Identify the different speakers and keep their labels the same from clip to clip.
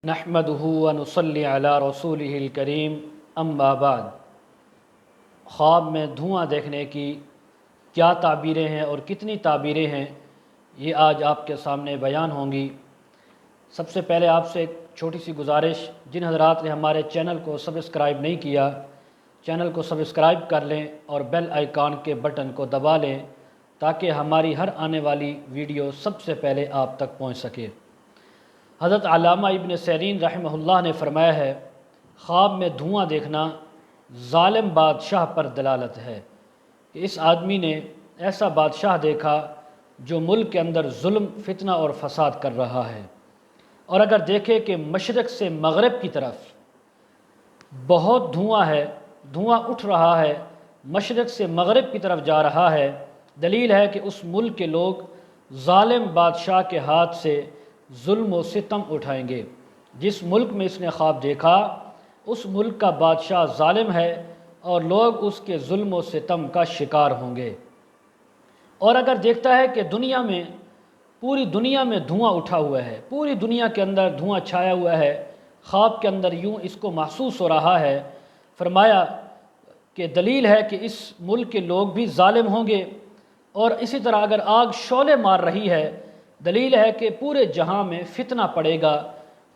Speaker 1: نحمدہ و نصلی علی رسولہ الکریم اما بعد۔ خواب میں دھواں دیکھنے کی کیا تعبیریں ہیں اور کتنی تعبیریں ہیں، یہ آج آپ کے سامنے بیان ہوں گی۔ سب سے پہلے آپ سے ایک چھوٹی سی گزارش، جن حضرات نے ہمارے چینل کو سبسکرائب نہیں کیا، چینل کو سبسکرائب کر لیں اور بیل آئیکن کے بٹن کو دبا لیں تاکہ ہماری ہر آنے والی ویڈیو سب سے پہلے آپ تک پہنچ سکے۔ حضرت علامہ ابن سیرین رحمہ اللہ نے فرمایا ہے، خواب میں دھواں دیکھنا ظالم بادشاہ پر دلالت ہے کہ اس آدمی نے ایسا بادشاہ دیکھا جو ملک کے اندر ظلم، فتنہ اور فساد کر رہا ہے۔ اور اگر دیکھے کہ مشرق سے مغرب کی طرف بہت دھواں ہے، دھواں اٹھ رہا ہے، مشرق سے مغرب کی طرف جا رہا ہے، دلیل ہے کہ اس ملک کے لوگ ظالم بادشاہ کے ہاتھ سے ظلم و ستم اٹھائیں گے۔ جس ملک میں اس نے خواب دیکھا اس ملک کا بادشاہ ظالم ہے اور لوگ اس کے ظلم و ستم کا شکار ہوں گے۔ اور اگر دیکھتا ہے کہ دنیا میں، پوری دنیا میں دھواں اٹھا ہوا ہے، پوری دنیا کے اندر دھواں چھایا ہوا ہے، خواب کے اندر یوں اس کو محسوس ہو رہا ہے، فرمایا کہ دلیل ہے کہ اس ملک کے لوگ بھی ظالم ہوں گے۔ اور اسی طرح اگر آگ شعلے مار رہی ہے، دلیل ہے کہ پورے جہاں میں فتنہ پڑے گا،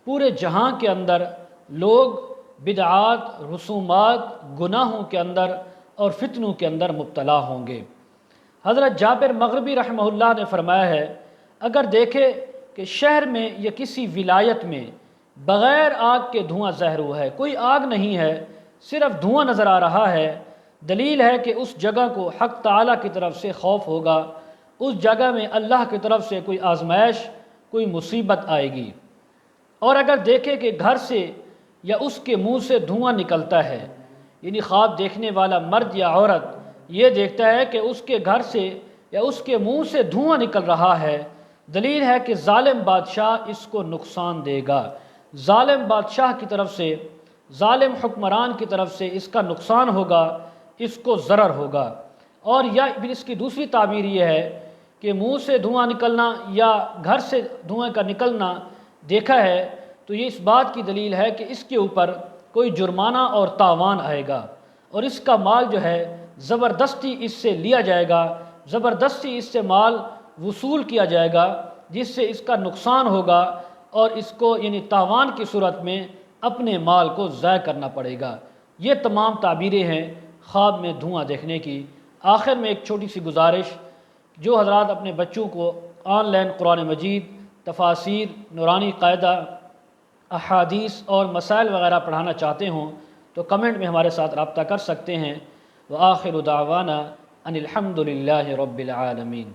Speaker 1: پورے جہاں کے اندر لوگ بدعات، رسومات، گناہوں کے اندر اور فتنوں کے اندر مبتلا ہوں گے۔ حضرت جابر مغربی رحمہ اللہ نے فرمایا ہے، اگر دیکھے کہ شہر میں یا کسی ولایت میں بغیر آگ کے دھواں ظاہر ہوا ہے، کوئی آگ نہیں ہے، صرف دھواں نظر آ رہا ہے، دلیل ہے کہ اس جگہ کو حق تعالیٰ کی طرف سے خوف ہوگا، اس جگہ میں اللہ کی طرف سے کوئی آزمائش، کوئی مصیبت آئے گی۔ اور اگر دیکھے کہ گھر سے یا اس کے منہ سے دھواں نکلتا ہے، یعنی خواب دیکھنے والا مرد یا عورت یہ دیکھتا ہے کہ اس کے گھر سے یا اس کے منہ سے دھواں نکل رہا ہے، دلیل ہے کہ ظالم بادشاہ اس کو نقصان دے گا، ظالم بادشاہ کی طرف سے، ظالم حکمران کی طرف سے اس کا نقصان ہوگا، اس کو ضرر ہوگا۔ اور یا اس کی دوسری تعبیر یہ ہے کہ منہ سے دھواں نکلنا یا گھر سے دھوئیں کا نکلنا دیکھا ہے تو یہ اس بات کی دلیل ہے کہ اس کے اوپر کوئی جرمانہ اور تاوان آئے گا اور اس کا مال جو ہے زبردستی اس سے لیا جائے گا، زبردستی اس سے مال وصول کیا جائے گا، جس سے اس کا نقصان ہوگا اور اس کو یعنی تاوان کی صورت میں اپنے مال کو ضائع کرنا پڑے گا۔ یہ تمام تعبیریں ہیں خواب میں دھواں دیکھنے کی۔ آخر میں ایک چھوٹی سی گزارش، جو حضرات اپنے بچوں کو آن لائن قرآن مجید، تفاسیر، نورانی قاعدہ، احادیث اور مسائل وغیرہ پڑھانا چاہتے ہوں تو کمنٹ میں ہمارے ساتھ رابطہ کر سکتے ہیں۔ وآخر دعوانا ان الحمد للہ رب العالمین۔